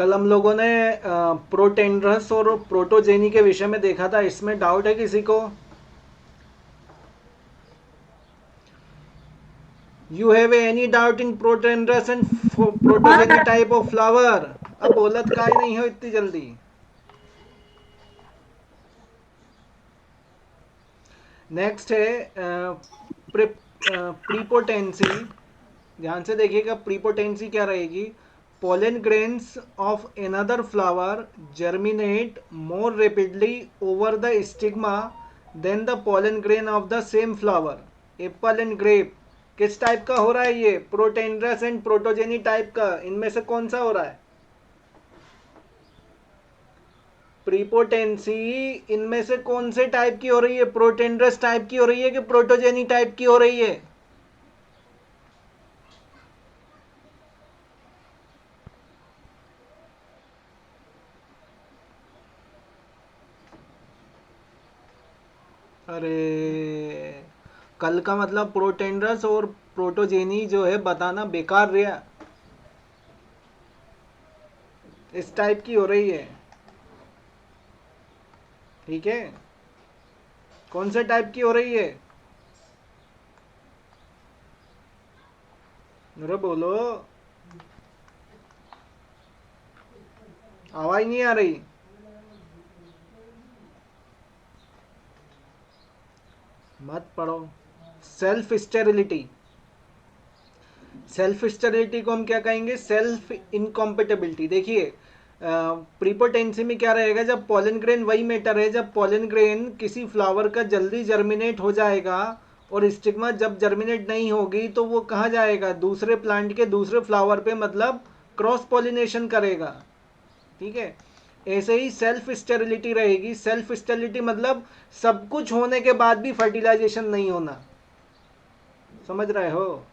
कल हम लोगों ने प्रोटेंड्रस और प्रोटोजेनी के विषय में देखा था। इसमें डाउट है किसी को? You have any doubt in protandrous and protogyny type of flower? अब बोलत का ही नहीं हो इतनी जल्दी। नेक्स्ट है प्रीपोटेंसी। ध्यान से देखिएगा, प्रीपोटेंसी क्या रहेगी? Pollen grains of another flower germinate more rapidly over the stigma than the pollen grain of the same flower. Apple and grape किस टाइप का हो रहा है? ये प्रोटेंड्रस एंड प्रोटोजेनी टाइप का। इनमें से कौन सा हो रहा है? प्रीपोटेंसी इनमें से कौन से टाइप की हो रही है? प्रोटेंड्रस टाइप की हो रही है कि प्रोटोजेनी टाइप की हो रही है? अरे कल का मतलब प्रोटेंड्रस और प्रोटोजेनी जो है बताना बेकार रहा। इस टाइप की हो रही है, ठीक है? कौन से टाइप की हो रही है? अरे बोलो, आवाज नहीं आ रही। मत पढ़ो। Self sterility. सेल्फ स्टेरिलिटी को हम क्या कहेंगे? सेल्फ इनकॉम्पेटेबिलिटी। देखिए प्रीपोटेंसी में क्या रहेगा? जब पॉलन ग्रेन, वही मैटर है, जब पॉलन ग्रेन किसी फ्लावर का जल्दी जर्मिनेट हो जाएगा और स्टिग्मा जब जर्मिनेट नहीं होगी तो वो कहाँ जाएगा? दूसरे प्लांट के दूसरे फ्लावर पे, मतलब क्रॉस पॉलिनेशन करेगा, ठीक है? ऐसे ही सेल्फ स्टेरिलिटी रहेगी। सेल्फ स्टेरिलिटी मतलब सब कुछ होने के बाद भी फर्टिलाइजेशन नहीं होना। समझ रहे हो?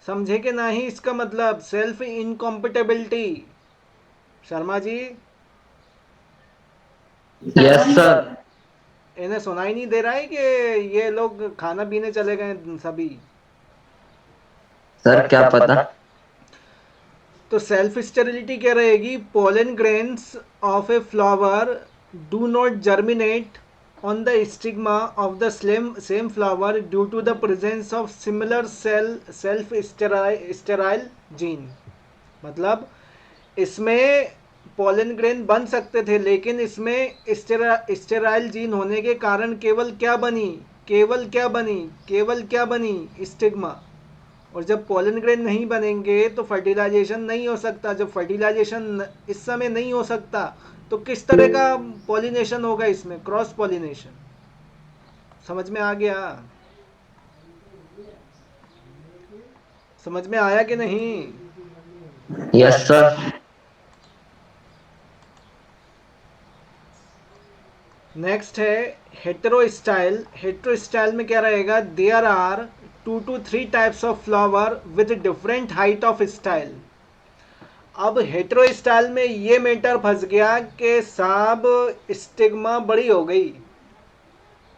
समझे कि नहीं इसका मतलब? Self इनकॉम्पेटेबिलिटी। Sharma ji, yes sir. इन्हें सुनाई नहीं दे रहा है कि ये लोग खाना पीने चले गए सभी? सर क्या पता। तो सेल्फ स्टेरिलिटी क्या रहेगी? Pollen grains of a flower do not germinate on the stigma of the same flower due to the presence of similar self sterile gene। मतलब इसमें पोलन ग्रेन बन सकते थे, लेकिन इसमें स्टेराइल जीन होने के कारण केवल क्या बनी? केवल क्या बनी? स्टिग्मा। और जब पोलन ग्रेन नहीं बनेंगे तो फर्टिलाइजेशन नहीं हो सकता। जब फर्टिलाइजेशन इस समय नहीं हो सकता तो किस तरह का पॉलिनेशन होगा? इसमें क्रॉस पॉलिनेशन। समझ में आ गया? समझ में आया कि नहीं? Yes sir. नेक्स्ट है हेटेरोस्टाइल। हेटेरोस्टाइल में क्या रहेगा? There are 2 to 3 types of flower with different height of style. अब हेटेरोस्टाइल में ये मैटर फंस गया कि साहब स्टिग्मा बड़ी हो गई,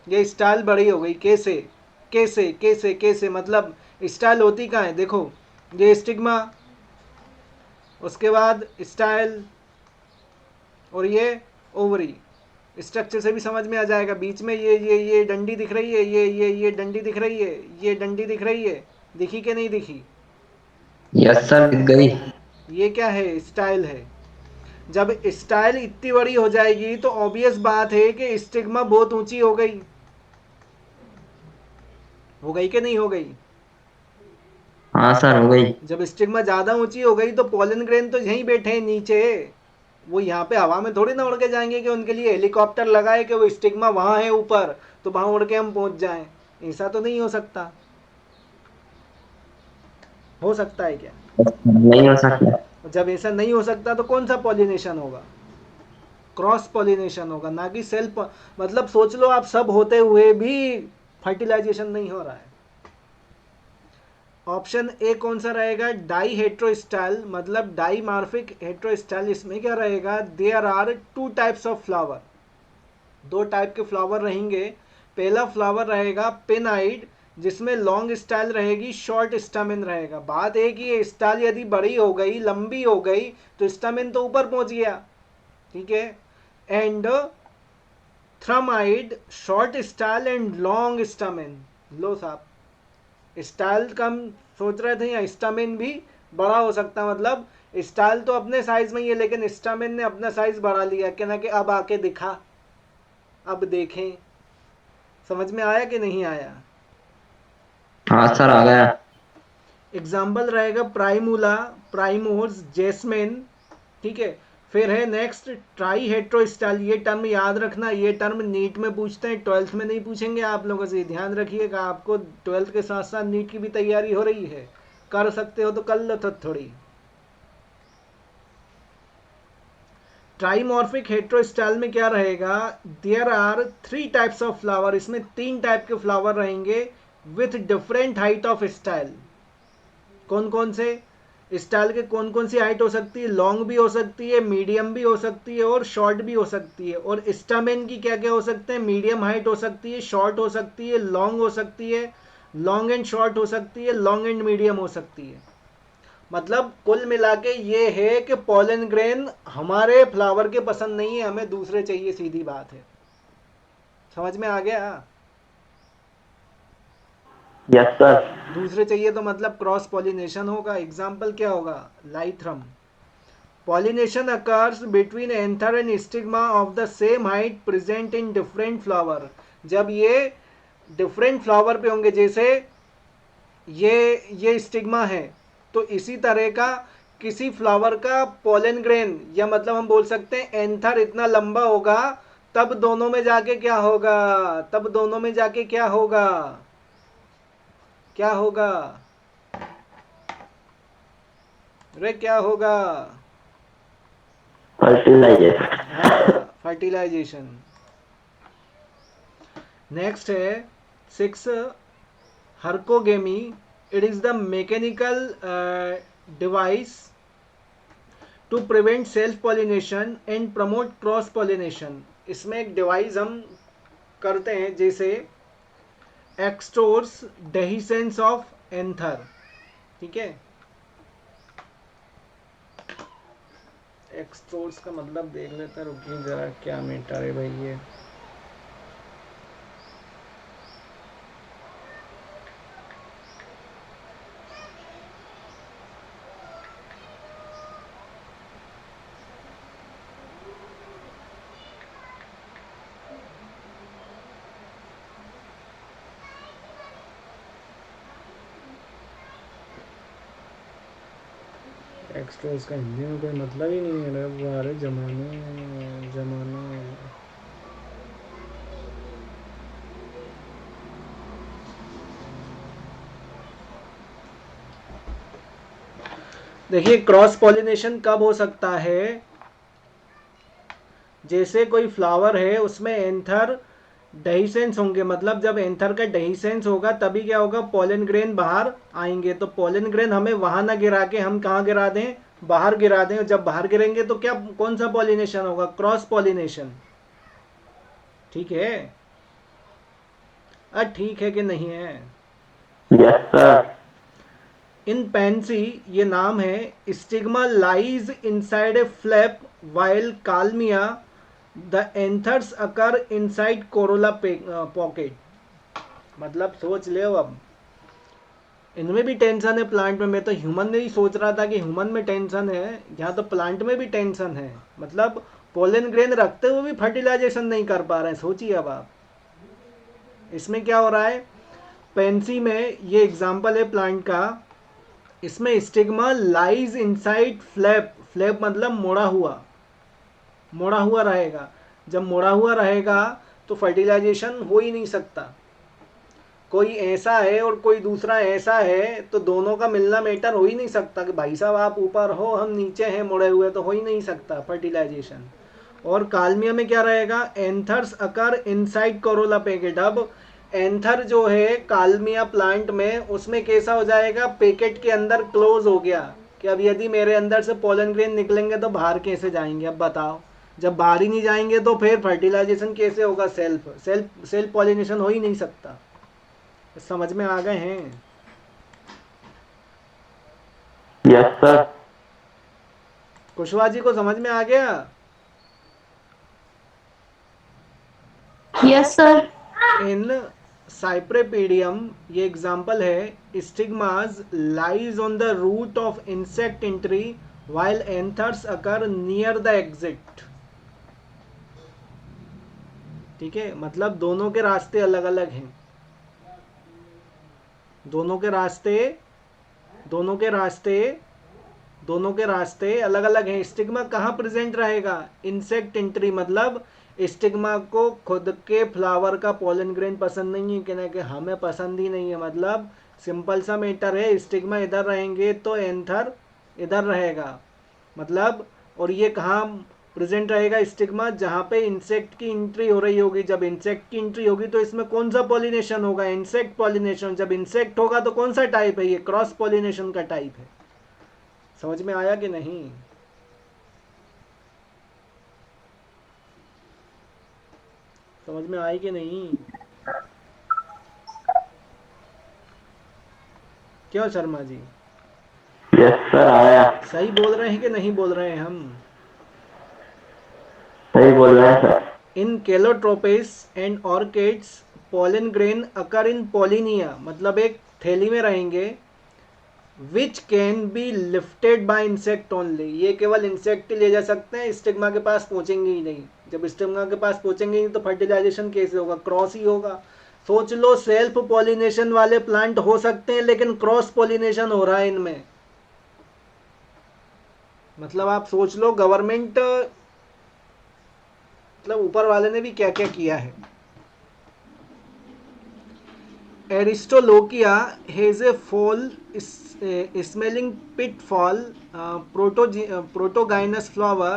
ये स्टाइल बड़ी हो गई। कैसे कैसे कैसे कैसे? मतलब स्टाइल होती कहाँ है? देखो, ये स्टिग्मा, उसके बाद स्टाइल, और ये ओवरी। स्ट्रक्चर से भी समझ में आ जाएगा। बीच में ये डंडी दिख रही है, ये डंडी दिख रही है, ये डंडी दिख रही है। दिखी कि नहीं दिखी? यस सर दिख गई। ये क्या है? स्टाइल है। जब स्टाइल इतनी बड़ी हो जाएगी तो ऑब्वियस बात है कि स्टिग्मा बहुत ऊंची हो गई। हो गई कि नहीं हो गई? हाँ सर हो गई। जब स्टिग्मा ज़्यादा ऊंची हो गई तो पोलन ग्रेन तो यहीं बैठे हैं नीचे। वो यहाँ पे हवा में थोड़ी ना उड़ के जाएंगे कि उनके लिए हेलीकॉप्टर लगाए कि वो स्टिग्मा वहाँ है ऊपर तो वहाँ उड़ के हम पहुँच जाएं। ऐसा तो नहीं हो सकता। हो सकता है क्या? नहीं हो सकता। जब ऐसा नहीं हो सकता तो कौन सा पॉलिनेशन होगा? क्रॉस पॉलिनेशन होगा, ना कि सेल्फ। मतलब सोच लो आप, सब होते हुए भी फर्टिलाइजेशन नहीं हो रहा है। ऑप्शन ए कौन सा रहेगा? डाई हेट्रोस्टाइल, मतलब डाईमार्फिक हेट्रोस्टाइल। इसमें क्या रहेगा? There are 2 types of flower. 2 type के फ्लावर रहेंगे। पहला फ्लावर रहेगा पेनाइड, जिसमें लॉन्ग स्टाइल रहेगी, शॉर्ट स्टामिन रहेगा। बात है कि ये स्टाइल यदि बड़ी हो गई, लंबी हो गई, तो स्टामिन तो ऊपर पहुंच गया, ठीक है। एंड थ्रमाइड short style and long stamen. लो साहब, स्टाइल कम सोच रहे थे, या स्टामिन भी बड़ा हो सकता, मतलब स्टाइल तो अपने साइज में ही है, लेकिन स्टामिन ने अपना साइज बढ़ा लिया, कहना कि अब आके दिखा, अब देखें। समझ में आया कि नहीं आया? हाँ सर आ गया। एग्जाम्पल रहेगा प्राइमूला, प्राइमोर्स, जेस्मिन, ठीक है। फिर है नेक्स्ट ट्राई हेट्रोस्टाइल। ये टर्म याद रखना, ये टर्म नीट में पूछते हैं, ट्वेल्थ में नहीं पूछेंगे आप लोगों से, ध्यान रखिएगा। आपको ट्वेल्थ के साथ साथ नीट की भी तैयारी हो रही है, कर सकते हो तो कर लो थोड़ी। ट्राइमॉर्फिक हेट्रोस्टाइल में क्या रहेगा, there are 3 types of flower, इसमें 3 टाइप के फ्लावर रहेंगे with different height of style. कौन कौन से स्टाइल के, कौन कौन सी हाइट हो सकती है? लॉन्ग भी हो सकती है, मीडियम भी हो सकती है, और शॉर्ट भी हो सकती है। और स्टामिन की क्या क्या हो सकते हैं? मीडियम हाइट हो सकती है, शॉर्ट हो सकती है, लॉन्ग हो सकती है, लॉन्ग एंड शॉर्ट हो सकती है, लॉन्ग एंड मीडियम हो सकती है। मतलब कुल मिला के ये है कि पॉलन ग्रेन हमारे फ्लावर के पसंद नहीं है, हमें दूसरे चाहिए, सीधी बात है। समझ में आ गया? Yes sir. दूसरे चाहिए तो मतलब क्रॉस पॉलिनेशन होगा। एग्जाम्पल क्या होगा? Lythrum. Pollination occurs between anther and stigma of the same height present in different flower. जब ये डिफरेंट फ्लावर पे होंगे, जैसे ये स्टिग्मा है, तो इसी तरह का किसी फ्लावर का पोलन ग्रेन, या मतलब हम बोल सकते हैं एंथर इतना लंबा होगा, तब दोनों में जाके क्या होगा, तब दोनों में जाके क्या होगा, क्या होगा, अरे क्या होगा? फर्टिलाइजेशन। हाँ, फर्टिलाइजेशन। नेक्स्ट है 6, herkogamy. It is the mechanical device to prevent self pollination and promote cross pollination. इसमें एक डिवाइस हम करते हैं, जैसे एक्सटोर्स डेहिसेंस ऑफ एंथर, ठीक है। एक्सटोर्स का मतलब देख लेते हैं, रुकिए जरा, क्या मैटर है भाई ये। एक्सट्रोस का हिंदी में कोई मतलब ही नहीं है, वारे जमाने जमाना। देखिए क्रॉस पॉलिनेशन कब हो सकता है, जैसे कोई फ्लावर है उसमें एंथर डेहिसेंस होंगे, मतलब जब एंथर का डेहिसेंस होगा तभी क्या होगा, पोलन ग्रेन बाहर आएंगे। तो पोलन ग्रेन हमें वहां ना गिरा के हम कहाँ गिरा दें, बाहर गिरा दें। जब बाहर गिरेंगे तो क्या, कौन सा पॉलिनेशन होगा? क्रॉस पॉलिनेशन, ठीक है। ठीक है कि नहीं है? Yes sir. इन पेंसी, ये नाम है, stigma lies inside a flap while kalmia the anthers occur inside corolla pocket. मतलब सोच ले, अब इनमें भी टेंशन है प्लांट में। मैं तो ह्यूमन में ही सोच रहा था कि ह्यूमन में टेंशन है, यहाँ तो प्लांट में भी टेंशन है। मतलब पोलन ग्रेन रखते हुए भी फर्टिलाइजेशन नहीं कर पा रहे हैं। सोचिए अब आप, इसमें क्या हो रहा है। पेंसी में ये एग्जाम्पल है प्लांट का, इसमें stigma lies inside flap, flap मतलब मोड़ा हुआ, मोड़ा हुआ रहेगा। जब मोड़ा हुआ रहेगा तो फर्टिलाइजेशन हो ही नहीं सकता। कोई ऐसा है और कोई दूसरा ऐसा है, तो दोनों का मिलना मैटर हो ही नहीं सकता कि भाई साहब आप ऊपर हो हम नीचे हैं मुड़े हुए, तो हो ही नहीं सकता फर्टिलाइजेशन। और कालमिया में क्या रहेगा, anthers occur inside Corolla packet. अब एंथर जो है कालमिया प्लांट में, उसमें कैसा हो जाएगा, पैकेट के अंदर क्लोज हो गया कि अब यदि मेरे अंदर से पोलन ग्रेन निकलेंगे तो बाहर कैसे जाएंगे? अब बताओ, जब बाहर ही नहीं जाएंगे तो फिर फर्टिलाइजेशन कैसे होगा? सेल्फ पॉलिनेशन हो ही नहीं सकता। समझ में आ गए हैं? Yes, sir. कुशवाहा जी को समझ में आ गया? Yes, sir. इन साइप्रेपीडियम, ये एग्जाम्पल है, stigmas lies on the route of insect entry while anthers occur near the exit. ठीक है, मतलब दोनों के रास्ते अलग अलग हैं, दोनों के रास्ते दोनों के रास्ते दोनों के रास्ते अलग अलग हैं। स्टिग्मा कहाँ प्रेजेंट रहेगा? इंसेक्ट एंट्री, मतलब स्टिग्मा को खुद के फ्लावर का पोलन ग्रेन पसंद नहीं है, कहना कि हमें पसंद ही नहीं है, मतलब सिंपल सा मैटर है, स्टिग्मा इधर रहेंगे तो एंथर इधर रहेगा, मतलब। और ये कहाँ प्रेजेंट रहेगा स्टिग्मा? जहाँ पे इंसेक्ट की एंट्री हो रही होगी। जब इंसेक्ट की एंट्री होगी तो इसमें कौन सा पॉलिनेशन होगा? Insect pollination. जब इंसेक्ट होगा तो कौन सा टाइप है? ये क्रॉस पॉलिनेशन का टाइप है। समझ में आया कि नहीं? समझ में आई कि नहीं? क्यों शर्मा जी, Yes, sir. आया। सही बोल रहे हैं कि नहीं बोल रहे हैं हम? सही बोल रहे हैं sir. In calotropis and orchids pollen grain occur in pollinia, मतलब एक थैली में रहेंगे, which can be lifted by insect only, ये केवल इंसेक्ट ले जा सकते हैं, स्टिग्मा के पास पहुंचेंगे ही नहीं। जब स्टिग्मा के पास पहुंचेंगे ही तो फर्टिलाइजेशन कैसे होगा? क्रॉस ही होगा। सोच लो, सेल्फ पॉलिनेशन वाले प्लांट हो सकते हैं लेकिन क्रॉस पॉलिनेशन हो रहा है इनमें। मतलब आप सोच लो, गवर्नमेंट, मतलब ऊपर वाले ने भी क्या क्या किया है। Aristolochia has a foul smelling pitfall, protogynous flower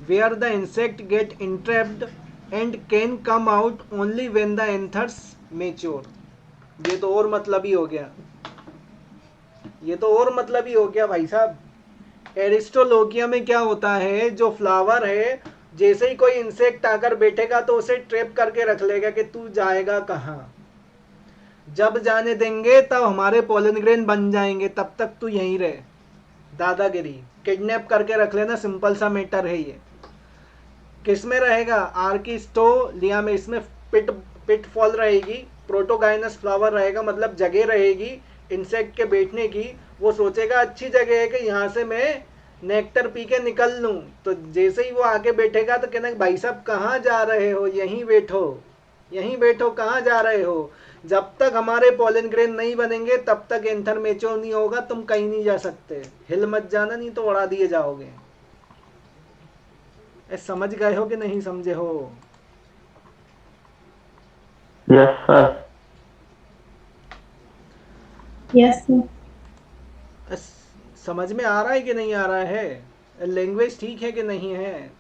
where the insect get entrapped and can come out only when the anthers mature। ये तो और मतलब ही हो गया, ये तो और मतलब ही हो गया भाई साहब। एरिस्टोलोकिया में क्या होता है, जो फ्लावर है, जैसे ही कोई इंसेक्ट आकर बैठेगा तो उसे ट्रैप करके रख लेगा कि तू जाएगा कहाँ। जब जाने देंगे तब हमारे पोलन ग्रेन बन जाएंगे, तब तक तू यहीं रहे। दादागिरी, किडनैप करके रख लेना, सिंपल सा मैटर है ये। किस में रहेगा? आर्किस्टोलिया में। इसमें पिटफॉल रहेगी, प्रोटोगाइनस फ्लावर रहेगा, मतलब जगह रहेगी इंसेक्ट के बैठने की। वो सोचेगा अच्छी जगह है कि यहाँ से मैं नेक्टर पी के निकल लूँ, तो जैसे ही वो आके बैठेगा तो कहना भाई साहब कहाँ जा रहे हो, यहीं बैठो, यहीं बैठो, कहाँ जा रहे हो। जब तक हमारे पोलन ग्रेन नहीं बनेंगे तब तक एंथर मैच्योर नहीं होगा, तुम कहीं नहीं जा सकते, हिल मत जाना नहीं तो उड़ा दिए जाओगे। समझ गए हो कि नहीं समझे हो? Yes, sir. Yes, sir. समझ में आ रहा है कि नहीं आ रहा है? लैंग्वेज ठीक है कि नहीं है?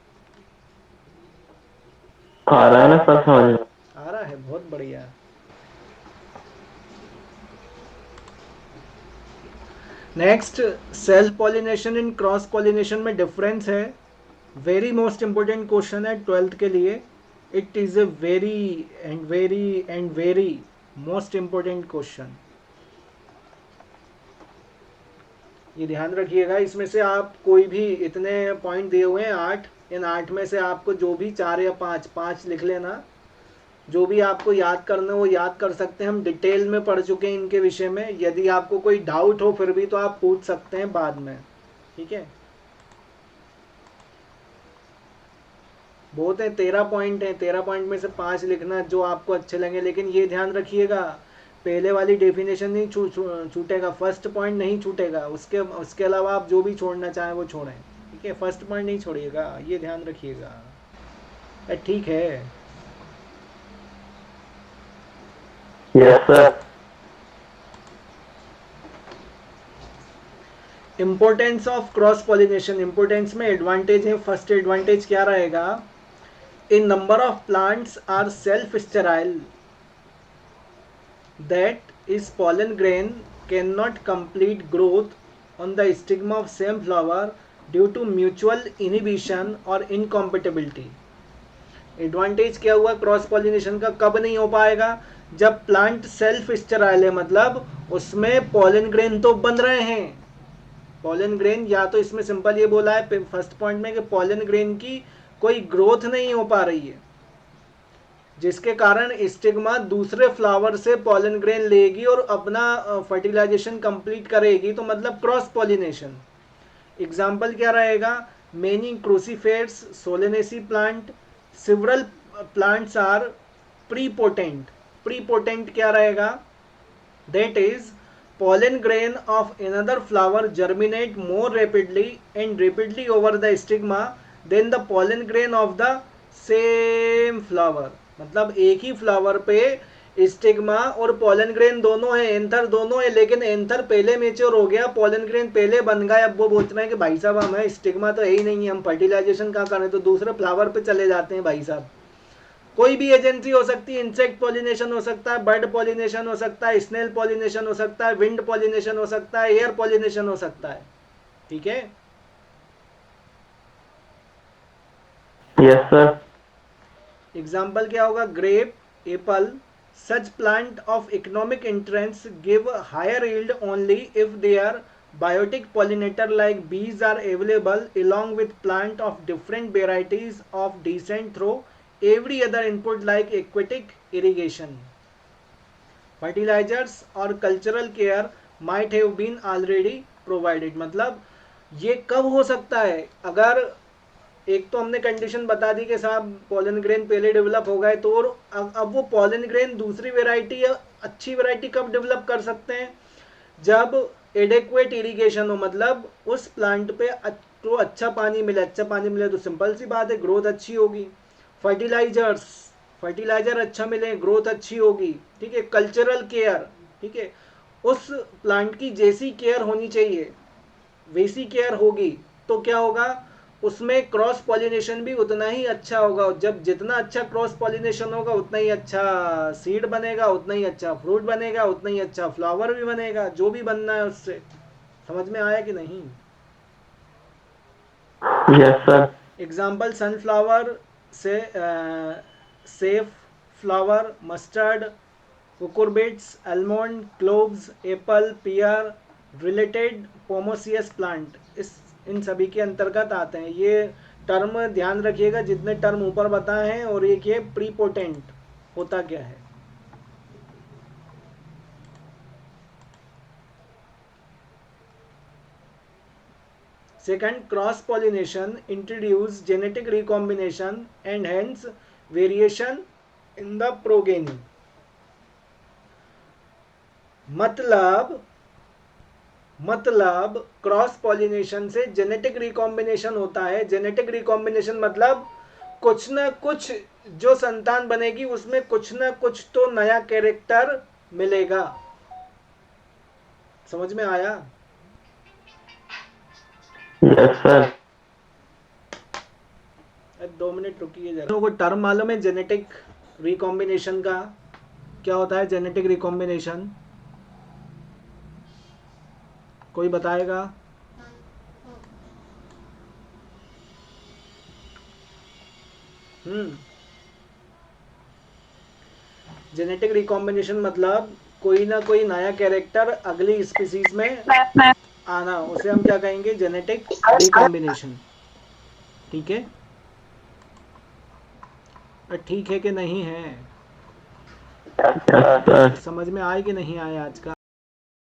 आ रहा है ना सर, समझ में। आ रहा है, बहुत बढ़िया। Next, self pollination and cross pollination में डिफरेंस है। वेरी मोस्ट इंपोर्टेंट क्वेश्चन है 12th के लिए। It is a very and very most important question, ये ध्यान रखिएगा। इसमें से आप कोई भी, इतने पॉइंट दिए हुए हैं 8, इन 8 में से आपको जो भी 4 या 5 लिख लेना। जो भी आपको याद करना वो याद कर सकते हैं, हम डिटेल में पढ़ चुके हैं इनके विषय में। यदि आपको कोई डाउट हो फिर भी तो आप पूछ सकते हैं बाद में, ठीक है। बहुत है, 13 पॉइंट है, 13 पॉइंट में से 5 लिखना जो आपको अच्छे लगे। लेकिन ये ध्यान रखिएगा, पहले वाली डेफिनेशन नहीं छूटेगा, फर्स्ट पॉइंट नहीं छूटेगा, उसके अलावा आप जो भी छोड़ना चाहें वो छोड़ें, ठीक है। फर्स्ट पॉइंट नहीं छोड़िएगा, ये ध्यान रखिएगा, ठीक है। Yes, sir. Importance of cross pollination, importance में एडवांटेज है। फर्स्ट एडवांटेज क्या रहेगा? In number of plants are self sterile, that is pollen grain cannot complete growth on the stigma of same flower due to mutual inhibition और incompatibility। Advantage क्या हुआ cross pollination का? कब नहीं हो पाएगा? जब प्लांट सेल्फ स्टेराइल है मतलब उसमें पॉलन ग्रेन तो बन रहे हैं। पॉलन ग्रेन या तो इसमें सिंपल ये बोला है फर्स्ट पॉइंट में कि पॉलन ग्रेन की कोई ग्रोथ नहीं हो पा रही है, जिसके कारण स्टिग्मा दूसरे फ्लावर से पॉलन ग्रेन लेगी और अपना फर्टिलाइजेशन कंप्लीट करेगी, तो मतलब क्रॉस पॉलिनेशन। एग्जाम्पल क्या रहेगा? Many crucifers, solanaceae plant, several plants are prepotent. Prepotent क्या रहेगा? That is pollen grain of another flower germinate more rapidly and rapidly over the stigma than the pollen grain of the same flower। मतलब एक ही flower पे stigma और pollen grain दोनों है, anther दोनों है, लेकिन एंथर पहले मेच्योर हो गया, पोलन ग्रेन पहले बन गया। अब वो बोल रहे हैं कि भाई साहब हमें स्टिग्मा तो है ही नहीं है, हम फर्टिलाइजेशन कहाँ करें, तो दूसरे फ्लावर पे चले जाते हैं भाई साहब। कोई भी एजेंसी हो सकती है, इंसेक्ट पॉलिनेशन हो सकता है, बर्ड पॉलिनेशन हो सकता है, स्नेल पॉलिनेशन हो सकता है, विंड पॉलिनेशन हो सकता है, एयर पॉलिनेशन हो सकता है। ठीक है? Yes sir. एग्जाम्पल क्या होगा? Grape, apple, such plant of economic interest give higher yield only if they are biotic pollinator like bees are available along with plant of different varieties of descent through every other input like aquatic irrigation, fertilizers or cultural care might have been already provided। मतलब ये कब हो सकता है? अगर एक तो हमने कंडीशन बता दी कि साहब पोलन ग्रेन पहले डेवलप हो गए, तो और अब वो पोलन ग्रेन दूसरी वेराइटी या अच्छी वेराइटी कब डेवलप कर सकते हैं? जब एडेक्वेट इरिगेशन हो, मतलब उस प्लांट पे तो अच्छा पानी मिले। अच्छा पानी मिले तो सिंपल सी बात है ग्रोथ अच्छी होगी। फर्टिलाइजर अच्छा मिले, ग्रोथ अच्छी होगी। ठीक है? कल्चरल केयर, ठीक है, उस प्लांट की जैसी केयर होनी चाहिए वैसी केयर होगी, तो क्या होगा? उसमें क्रॉस पॉलिनेशन भी उतना ही अच्छा होगा। जब जितना अच्छा क्रॉस पॉलिनेशन होगा उतना ही अच्छा सीड बनेगा, उतना ही अच्छा फ्रूट बनेगा, उतना ही अच्छा फ्लावर भी बनेगा, जो भी बनना है उससे। समझ में आया कि नहीं? Yes sir. एग्जाम्पल सनफ्लावर से सेफ flower, mustard, cucurbits, almond, cloves, apple, pear, related pomaceous plant इन सभी के अंतर्गत आते हैं। ये टर्म ध्यान रखिएगा, जितने टर्म ऊपर बताए हैं, और एक ये प्रीपोटेंट होता क्या है। Second, cross pollination introduce genetic recombination and hence variation in the progeny. मतलब क्रॉस पॉलिनेशन से जेनेटिक रिकॉम्बिनेशन होता है। जेनेटिक रिकॉम्बिनेशन मतलब कुछ ना कुछ जो संतान बनेगी उसमें कुछ ना कुछ तो नया कैरेक्टर मिलेगा। समझ में आया? Yes sir. 2 मिनट रुकिए जरा। वो टर्म मालूम है जेनेटिक रिकॉम्बिनेशन का? क्या होता है जेनेटिक रिकॉम्बिनेशन? कोई बताएगा? जेनेटिक रिकॉम्बिनेशन मतलब कोई ना कोई नया कैरेक्टर अगली स्पीसीज में आना, उसे हम क्या कहेंगे? Genetic recombination. ठीक है? ठीक है कि नहीं है? Yes sir. समझ में आए कि नहीं आए आज का?